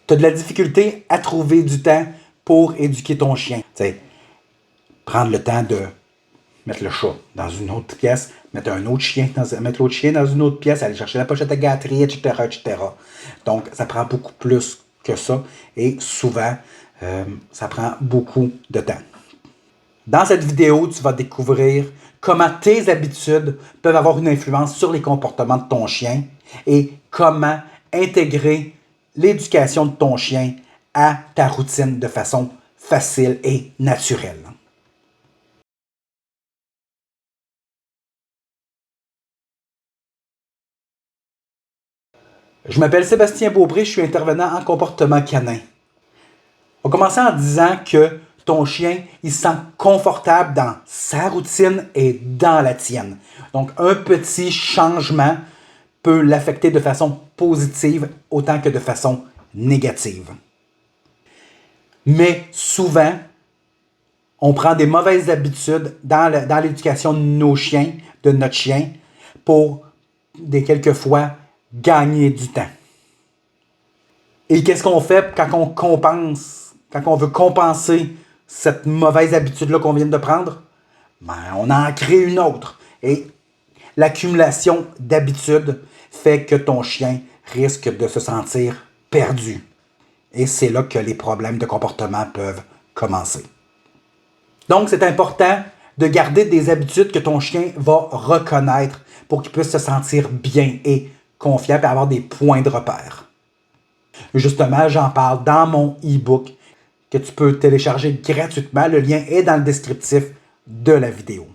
Tu as de la difficulté à trouver du temps pour éduquer ton chien. T'sais, prendre le temps de mettre le chat dans une autre pièce, mettre l'autre chien dans une autre pièce, aller chercher la pochette à gâterie, etc., etc. Donc, ça prend beaucoup plus que ça et souvent, ça prend beaucoup de temps. Dans cette vidéo, tu vas découvrir comment tes habitudes peuvent avoir une influence sur les comportements de ton chien et comment intégrer l'éducation de ton chien à ta routine de façon facile et naturelle. Je m'appelle Sébastien Beaupré, je suis intervenant en comportement canin. On va commencer en disant que ton chien, il se sent confortable dans sa routine et dans la tienne. Donc, un petit changement peut l'affecter de façon positive autant que de façon négative. Mais souvent, on prend des mauvaises habitudes dans l'éducation de nos chiens, de notre chien, pour quelquefois gagner du temps. Et qu'est-ce qu'on fait quand on veut compenser cette mauvaise habitude-là qu'on vient de prendre? Ben, on en crée une autre. Et l'accumulation d'habitudes fait que ton chien risque de se sentir perdu. Et c'est là que les problèmes de comportement peuvent commencer. Donc, c'est important de garder des habitudes que ton chien va reconnaître pour qu'il puisse se sentir bien et confiant et avoir des points de repère. Justement, j'en parle dans mon e-book que tu peux télécharger gratuitement. Le lien est dans le descriptif de la vidéo.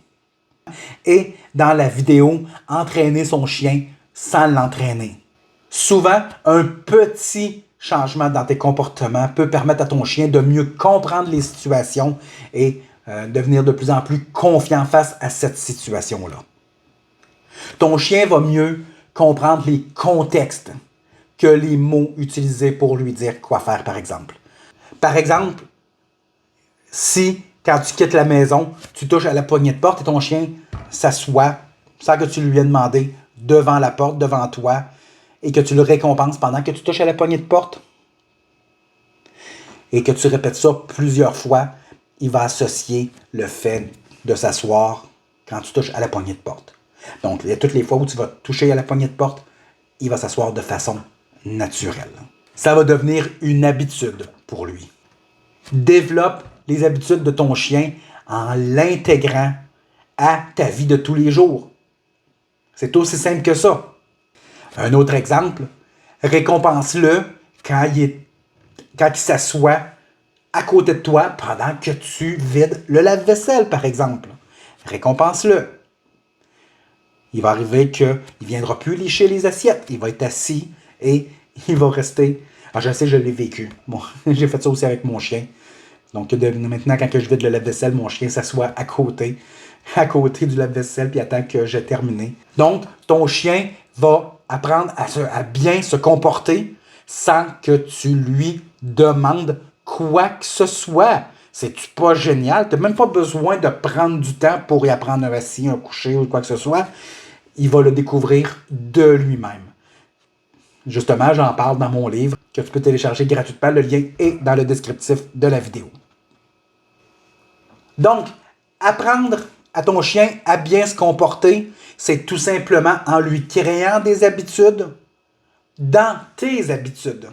Et dans la vidéo, entraîner son chien sans l'entraîner. Souvent, un petit changement dans tes comportements peut permettre à ton chien de mieux comprendre les situations et devenir de plus en plus confiant face à cette situation-là. Ton chien va mieux comprendre les contextes que les mots utilisés pour lui dire quoi faire, par exemple. Par exemple, si, quand tu quittes la maison, tu touches à la poignée de porte et ton chien s'assoit, sans que tu lui aies demandé, devant la porte, devant toi, et que tu le récompenses pendant que tu touches à la poignée de porte, et que tu répètes ça plusieurs fois, il va associer le fait de s'asseoir quand tu touches à la poignée de porte. Donc, toutes les fois où tu vas toucher à la poignée de porte, il va s'asseoir de façon naturelle. Ça va devenir une habitude pour lui. Développe les habitudes de ton chien en l'intégrant à ta vie de tous les jours. C'est aussi simple que ça. Un autre exemple, récompense-le quand il s'assoit à côté de toi pendant que tu vides le lave-vaisselle, par exemple. Récompense-le. Il va arriver qu'il ne viendra plus licher les assiettes. Il va être assis et il va rester. Alors, je sais, je l'ai vécu. Bon, j'ai fait ça aussi avec mon chien. Donc, maintenant, quand je vide le lave-vaisselle, mon chien s'assoit à côté du lave-vaisselle, puis attend que j'ai terminé. Donc, ton chien va apprendre à bien se comporter sans que tu lui demandes quoi que ce soit. C'est-tu pas génial? Tu n'as même pas besoin de prendre du temps pour y apprendre un assis, un coucher ou quoi que ce soit. Il va le découvrir de lui-même. Justement, j'en parle dans mon livre que tu peux télécharger gratuitement. Le lien est dans le descriptif de la vidéo. Donc, apprendre à ton chien à bien se comporter, c'est tout simplement en lui créant des habitudes dans tes habitudes.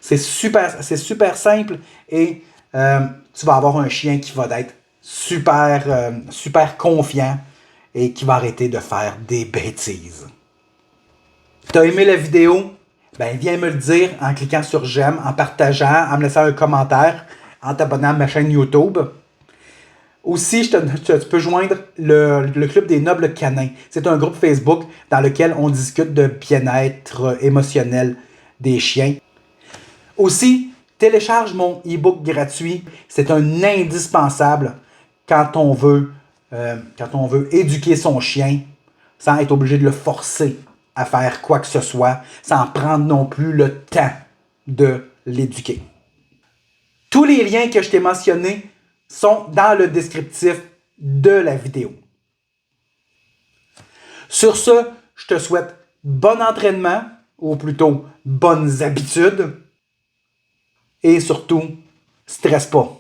C'est super simple et tu vas avoir un chien qui va être super confiant et qui va arrêter de faire des bêtises. T'as aimé la vidéo? Ben, viens me le dire en cliquant sur j'aime, en partageant, en me laissant un commentaire, en t'abonnant à ma chaîne YouTube. Aussi, tu peux joindre le Club des Nobles Canins. C'est un groupe Facebook dans lequel on discute de bien-être émotionnel des chiens. Aussi, télécharge mon e-book gratuit. C'est un indispensable quand on veut éduquer son chien sans être obligé de le forcer à faire quoi que ce soit, sans prendre non plus le temps de l'éduquer. Tous les liens que je t'ai mentionnés sont dans le descriptif de la vidéo. Sur ce, je te souhaite bon entraînement ou plutôt bonnes habitudes. Et surtout, stresse pas.